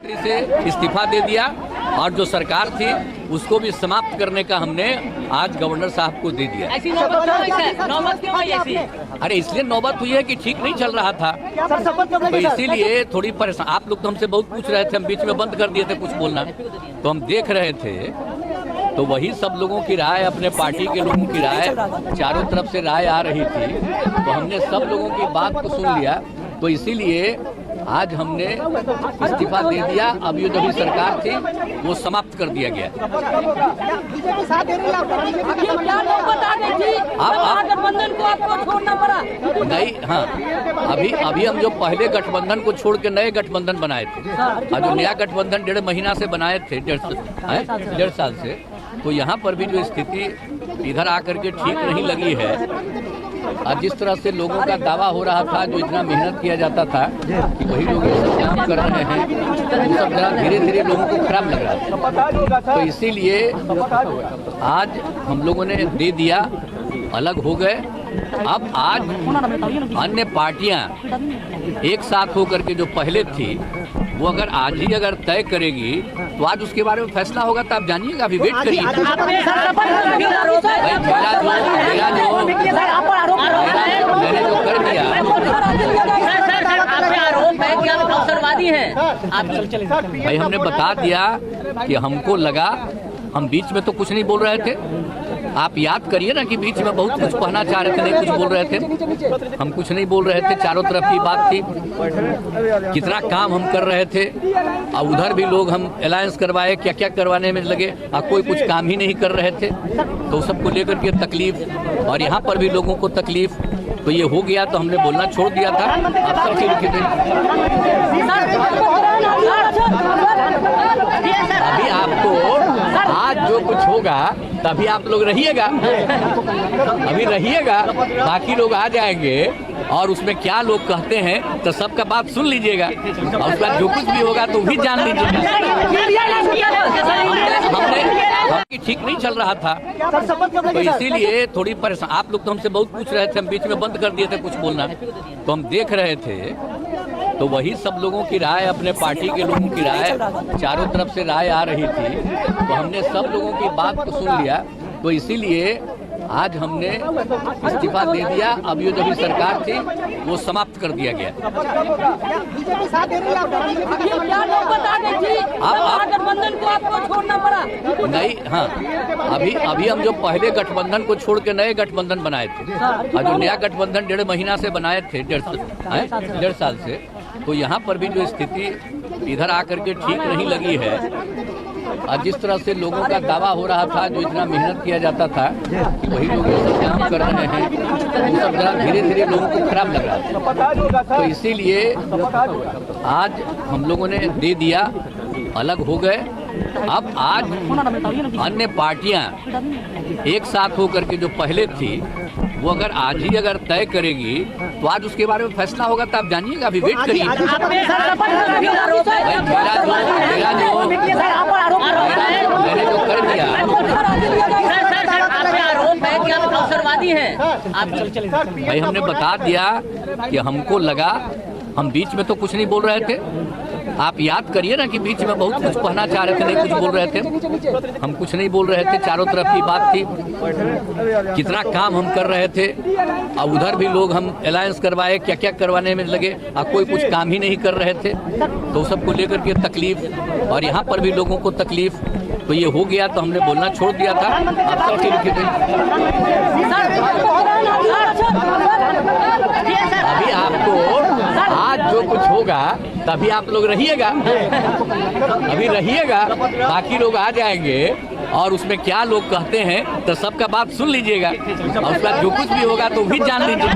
से इस्तीफा दे दिया और जो सरकार थी उसको भी समाप्त करने का हमने आज गवर्नर साहब को दे दिया। ऐसी नौबत क्यों आई ऐसी? अरे इसलिए नौबत हुई है कि ठीक नहीं चल रहा था, तो इसीलिए थोड़ी परेशान। आप लोग तो हमसे बहुत पूछ रहे थे, हम बीच में बंद कर दिए थे कुछ बोलना, तो हम देख रहे थे। तो वही सब लोगों की राय, अपने पार्टी के लोगों की राय, चारों तरफ से राय आ रही थी, तो हमने सब लोगों की बात को सुन लिया। तो इसीलिए आज हमने इस्तीफा दे दिया। अब ये जो भी सरकार थी वो समाप्त कर दिया गया। गठबंधन को आपको छोड़ना पड़ा? नहीं, हाँ, अभी हम जो पहले गठबंधन को छोड़ के नए गठबंधन बनाए थे, और जो नया गठबंधन 1.5 महीना से बनाए थे, 1.5 साल से, तो यहाँ पर भी जो स्थिति इधर आकर के ठीक नहीं लगी है। और जिस तरह से लोगों का दावा हो रहा था, जो इतना मेहनत किया जाता था कि वही लोग ये सब काम कर रहे हैं, वो सब जरा धीरे धीरे लोगों को खराब लग रहा था। तो इसीलिए आज हम लोगों ने दे दिया, अलग हो गए। अब आज अन्य पार्टियां एक साथ होकर के जो पहले थी वो अगर आज ही तय करेगी तो आज उसके बारे में फैसला होगा। तो आप जानिएगा, अभी वेट करिए। मैंने जो कर दिया, आरोप है कि आप अवसरवादी हैं। भाई हमने बता दिया कि हमको लगा, हम बीच में तो कुछ नहीं बोल रहे थे। आप याद करिए ना कि बीच में बहुत कुछ कहना चाह रहे थे, नहीं कुछ बोल रहे थे। हम कुछ नहीं बोल रहे थे, चारों तरफ की बात थी, कितना काम हम कर रहे थे। और उधर भी लोग हम अलायंस करवाए, क्या क्या करवाने में लगे, और कोई कुछ काम ही नहीं कर रहे थे। तो सबको लेकर के तकलीफ, और यहाँ पर भी लोगों को तकलीफ। तो ये हो गया तो हमने बोलना छोड़ दिया था। आप सब ठीक थे। अभी आपको आज जो कुछ होगा तभी आप लोग रहिएगा, अभी रहिएगा, बाकी लोग आ जाएंगे और उसमें क्या लोग कहते हैं तो सबका बात सुन लीजिएगा, और उसके बाद जो कुछ भी होगा तो भी जान लीजिएगा। हमने ठीक नहीं चल रहा था, तो इसीलिए थोड़ी परेशान। आप लोग तो हमसे बहुत पूछ रहे थे, हम बीच में बंद कर दिए थे कुछ बोलना, तो हम देख रहे थे। तो वही सब लोगों की राय, अपने पार्टी के लोगों की राय, चारों तरफ से राय आ रही थी, तो हमने सब लोगों की बात को सुन लिया। तो इसीलिए आज हमने इस्तीफा दे दिया। अब ये जो भी सरकार थी वो समाप्त कर दिया गया। गठबंधन को आपको छोड़ना पड़ा? नहीं, हाँ, अभी हम जो पहले गठबंधन को छोड़ के नए गठबंधन बनाए थे, और जो नया गठबंधन 1.5 महीना से बनाए थे, 1.5 साल से, तो यहाँ पर भी जो स्थिति इधर आकर के ठीक नहीं लगी है। और जिस तरह से लोगों का दावा हो रहा था, जो इतना मेहनत किया जाता था कि वही लोग ये सब काम कर रहे हैं, वो सब जरा धीरे धीरे लोगों को खराब लग रहा था। तो इसीलिए आज हम लोगों ने दे दिया, अलग हो गए। अब आज अन्य पार्टियां एक साथ होकर के जो पहले थी वो अगर आज ही तय करेगी तो आज उसके बारे में फैसला होगा। तो आप जानिएगा, अभी वेट करिए। मैंने जो कर दिया, आरोप है कि आप अवसरवादी हैं। भाई हमने बता दिया कि हमको लगा, हम बीच में तो कुछ नहीं बोल रहे थे। आप याद करिए ना कि बीच में बहुत कुछ कहना चाह रहे थे, नहीं कुछ बोल रहे थे। हम कुछ नहीं बोल रहे थे, चारों तरफ की बात थी, कितना काम हम कर रहे थे। और उधर भी लोग हम अलायंस करवाए, क्या क्या करवाने में लगे, और कोई कुछ काम ही नहीं कर रहे थे। तो सबको लेकर के तकलीफ, और यहाँ पर भी लोगों को तकलीफ। तो ये हो गया तो हमने बोलना छोड़ दिया था। आप सब ठीक थे। अभी आपको आज जो कुछ होगा तभी आप लोग रहिएगा, अभी रहिएगा, बाकी लोग आ जाएंगे और उसमें क्या लोग कहते हैं तो सबका बात सुन लीजिएगा, और उसके बाद जो कुछ भी होगा तो भी जान लीजिएगा।